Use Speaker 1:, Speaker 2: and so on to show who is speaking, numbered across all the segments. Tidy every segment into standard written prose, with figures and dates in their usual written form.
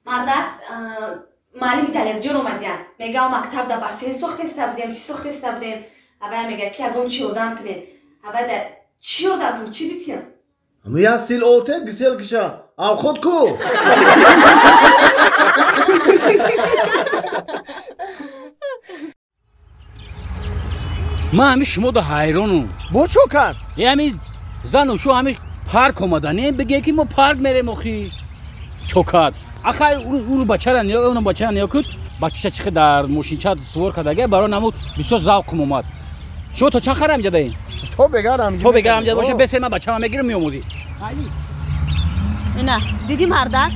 Speaker 1: мардак маълими талерҷон омадиян мега мактабда бассейн сохтеста будем чӣ сохтеста будем авая мега ки ягон чӣ ёдам кунем авада чӣ ёдам кунем чӣ битем
Speaker 2: Я сил оте гисел киша авход ку
Speaker 3: ман ҳами шумо да ҳайронум
Speaker 2: бо чо кард
Speaker 3: ҳами зану шу ҳами парк омада не биге ки мо парк мерем охи чо кард ахай уну бачара ниё уну бачара ниё куд бачаша чихи дар мошинча сувор кардага баро намуд бисёр завқум омад шумо то чанд харам ҷадаем
Speaker 2: то бегарам
Speaker 3: ҷада боша бесе ман бачама мегирам меомӯзӣ
Speaker 4: ина диди мардак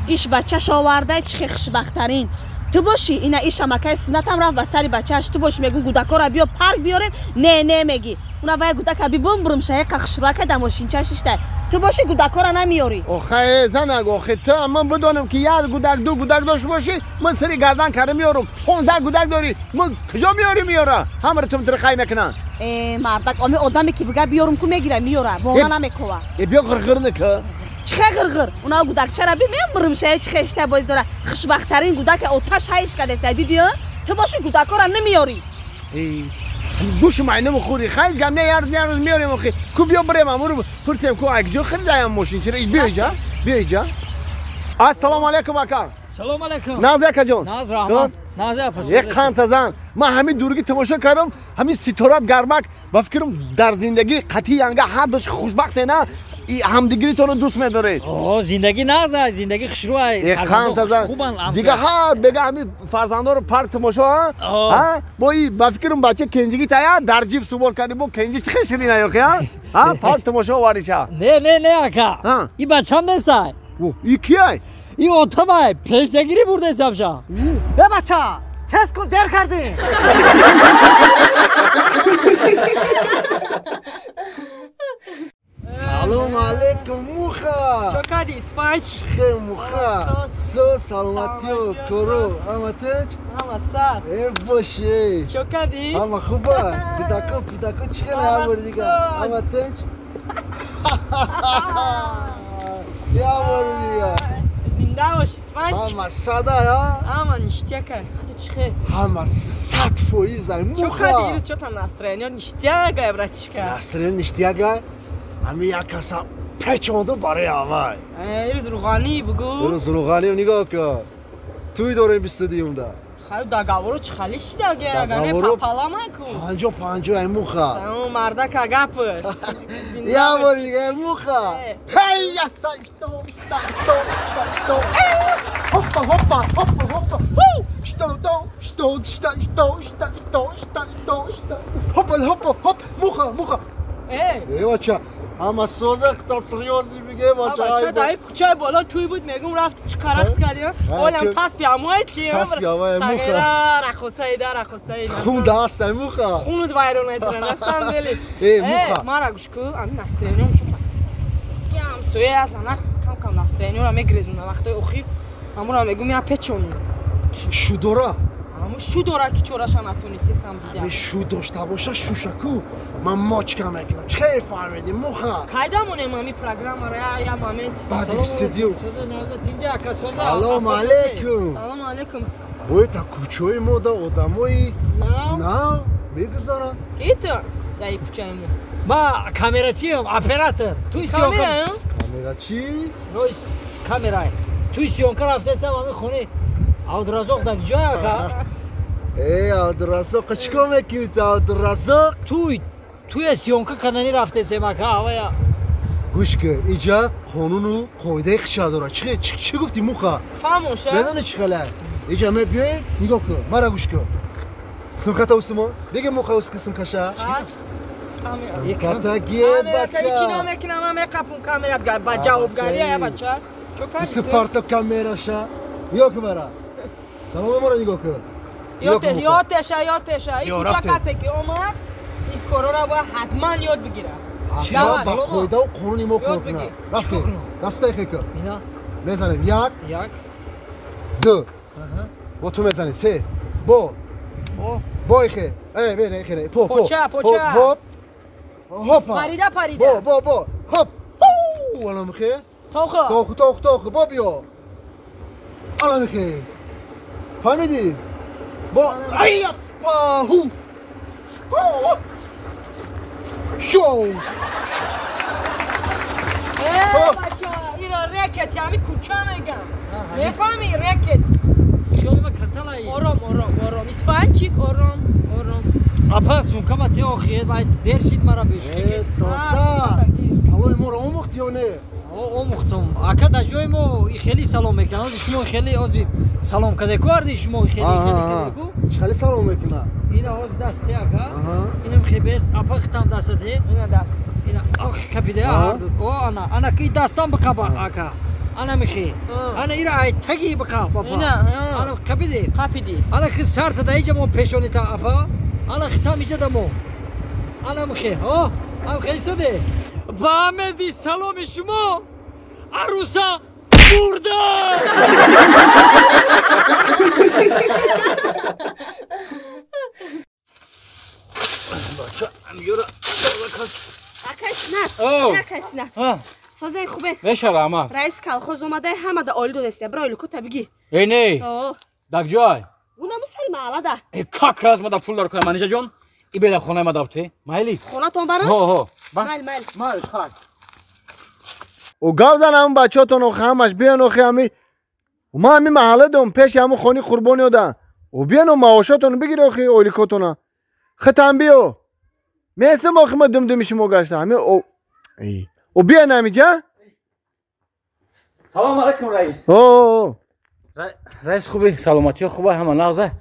Speaker 4: иш бачаша оварда чихи хушбахттарин ту боши ина иша макай синатам рафт ба сари бачааш ту боши мегум гудакора биё парк биёрем не меги уна вай гудака бибумбурум шаеқа хушрака да мошинчаш иштай ту боши гудакора намиёрӣ
Speaker 2: охе занак охе ту ман бидонам ки як гудак ду гудак дошт боши ман сари гардан карда миёрум 15 гудак дорӣ ман куҷо миёрӣ миёра ҳамаро тум тирхай мекунанд
Speaker 4: мардак оми одаме ки бига биёрум ку мегира миёра бона намекова
Speaker 2: биё ғирғир ника
Speaker 4: чихе ғирғир уна гудакчара би мембурум шае чихе иштай боз дора хушбахттарин гудака оташ ҳайш кадестай дидиё ту боши гудакора намиёрӣ
Speaker 2: гӯши май намухӯри хайҷ гам не ярӯз миёрем охи ку биё бирем амуру пурсем ку акҷо хиридаям мошин чира биё иҷа биё иҷа ассалому алайкум ака
Speaker 3: салому алайкум
Speaker 2: нази акаҷон
Speaker 3: наз раҳмат нази афасӣ
Speaker 2: як қантазан ман ҳамин дурги тамошо кардам ҳамин ситорат гармак ба фикрам дар зиндагӣ қатъи янга ҳар дош хушбахте на ҳамдигиритонро дӯст медоред
Speaker 3: зиндагӣ наза зиндагӣ хушрӯай
Speaker 2: дига ҳар бега ҳамин фарзандоро парк тамошо бо и ба фикрам бача кенҷигӣ тая дар ҷиб субор кардӣ бо кенҷи чӣ хеширина ёхи парк тамошо вариша
Speaker 3: не ака и бачам нестай
Speaker 2: и кияй
Speaker 3: и отамай пенсиягирӣ бурдесамша
Speaker 5: е бача тез кун дер кардӣ
Speaker 2: салом алейкум муха
Speaker 5: чокади спанч
Speaker 2: хе муха со саломатиё коро ама теч
Speaker 5: ама сар
Speaker 2: боше
Speaker 5: чокади
Speaker 2: ама хуба пидако чихела ябор дига ама теч ябор дига
Speaker 5: зинда боши спанч
Speaker 2: ама сада я
Speaker 5: ама ништяка худи чихе
Speaker 2: ама 100% ай муха
Speaker 5: чокади ирӯз чота настроение ништягай братишка
Speaker 2: настроение ништягай ами як каса печонду барои авай
Speaker 5: ирӯз рӯғанӣ бугу
Speaker 2: ирӯз рӯғанӣ нигоҳ кун туй дорем студиумда
Speaker 5: хай дагаворо чӣ хали шидаге агане папаламай кун
Speaker 2: 50 ай муха
Speaker 5: мардака гапш
Speaker 2: ябор дига ай муха ҳей яса муха бача ама соза хта серьёзи биге бача
Speaker 5: бача дай кучай бола туй буд мегум рафти чи қарақс кардиё олам таспи амой чи
Speaker 2: таспи амой муха
Speaker 5: рахосаида
Speaker 2: хун даст ай муха
Speaker 5: хунут вайрон метра на самом деле
Speaker 2: муха
Speaker 5: мара гушку ами настроением чупа ям суе азана кам настроением мегрезуна вақтои охир амура мегум я печон
Speaker 2: шу дора
Speaker 5: шу дора ки чораша натонистесам дида
Speaker 2: шу дошта боша шушаку ман мочка мекунам чӣ фаҳмиди муха
Speaker 5: кайда монем ами программаро я момент
Speaker 2: баъди студиум салом алейкум
Speaker 5: салом алейкум
Speaker 2: боята кӯчаи мо да одамои нав мегузаранд
Speaker 5: ки ту даи кӯчаи мо
Speaker 3: ба камерачиам оператор туи
Speaker 2: камерачи
Speaker 3: роис камерай туи сиёнка рафтесам ами хоне авдуразоқ дар ҷоя ака
Speaker 2: авдуразоқ чӣ кор мекунӣ ту авдуразоқ
Speaker 3: туя сиёнка карданӣ рафтесем ака авая
Speaker 2: гӯш кун иҷа қонуну қоидаи хиша дора чӣ гуфтӣ муха
Speaker 5: фаҳмоша
Speaker 2: медони чӣ хела иҷа мебиёӣ нигоҳ кун мара гӯш кун сумката устумо биги муха уст сумкаша сумката гие бача
Speaker 5: чӣ намекунам ам меқапум камерат ба ҷавобгария я бача
Speaker 2: усту парто камераша ё ку мара салома мора нигоҳ кун
Speaker 5: ётеша ин куча касе ки омад ин корора бояд ҳатман ёд бигира
Speaker 2: ба қоидаву қонуни мо кор кунад рафте дастаи хе кун мезанем як ду бо ту мезанем се бо ихе бене ихе
Speaker 5: поча
Speaker 2: ҳоп ҳопа
Speaker 5: парида
Speaker 2: бо ҳоп алам хе
Speaker 5: тоху
Speaker 2: бо биё آلا میخی فهمیدی؟ با ایت پاهو شو
Speaker 5: بچه اینا رکت یعنی کوچه میگم میفهمی رکت
Speaker 6: خیلی با کسالایی
Speaker 5: آرام اسفان چیک آرام
Speaker 6: اپا سونکا با تی آخیه باید دیر شید مرا بشکی
Speaker 2: دادا سلام ما رو آموخت یا نه؟
Speaker 6: آموختم اکا دا جای ما خیلی سلام میکنم شما خیلی آزید سلام کده کردی شما خیلی کده کو
Speaker 2: خیلی سلام میکنم
Speaker 6: اینا آز دسته اکا اینم خیبس اپا ختم دسته
Speaker 5: اینا دست
Speaker 6: اینا آخ کپیده آردود انا کی دستان بکا اکا انا میخی انا اینا ای تگی بکا بابا انا کپیده انا کی سرت دا ایجا مو پیشونی تا اپا انا ختم ایجا دمو انا میخی انا خیلی سوده با همه بی سلام شما عروسا برده بچه امیورا
Speaker 4: акасна созай хубе
Speaker 3: بشرم
Speaker 4: раис колхоз омада ҳама да олидо десте бро олико табиги
Speaker 3: اینی دک جای
Speaker 4: уна мусали маҳалада
Speaker 3: как раз мада пул дар кунам манижа ҷон и бела хона ма дабте майли
Speaker 4: хонатон бара
Speaker 3: майли хай
Speaker 2: و گاو زنم بچه‌تون و خمش بیان و خمی و ما همین محله دوم پیش همون خونی قربانی دادن و بیان و معاشاتون بگیر و خی اولیکاتون ختم بیو مثل ما خم دم شما گشت همین و بیان همینجا
Speaker 3: سلام علیکم رئیس رئیس خوبی سلامتی خوبه همه نغزه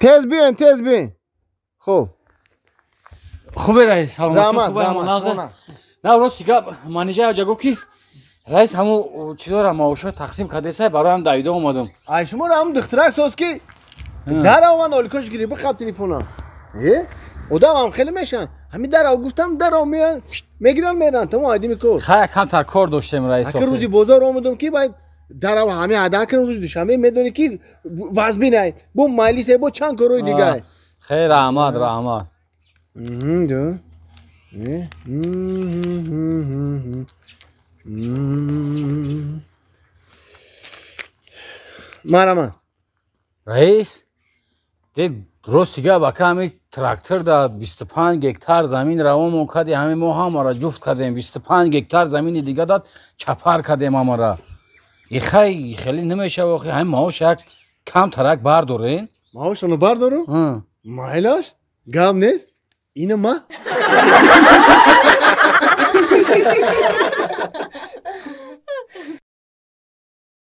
Speaker 2: تیز بیان خوب
Speaker 3: خوبه رئیس سلامتی خوبه همه نغزه نه راست سیگا منیجر جا گفت که رئیس همون چیزا معاشات تقسیم کرده سه برای هم دویده اومدم
Speaker 2: ای شما رو هم دخترک ساز کی در اومد اولیکاش گیری بخواب تلفنم ودام هم خیلی میشن همین در گفتم در میان میگیرن میرن تمام عادی میکن
Speaker 3: خیلی کمتر کار داشتم رئیس
Speaker 2: اگه روزی بازار اومدم کی باید در همه ادا کردن روز دوشنبه میدونی کی واسبی نه بو مالی سه بو چند کروی دیگه
Speaker 3: خیر رحمت
Speaker 2: دو مرحبا
Speaker 3: رئیس دید درست سیگا با کمی تراکتور دا 25 گکتار زمین روامون کردی همه ما هم را جفت کردیم 25 گکتار زمین دیگه داد چپر کردیم ما را خیلی نمیشه واقعا همه ماهاش یک کم ترک بردارین
Speaker 2: ماهاشونو بردارو؟ مایلاش؟ گام نیست؟ اینو ما؟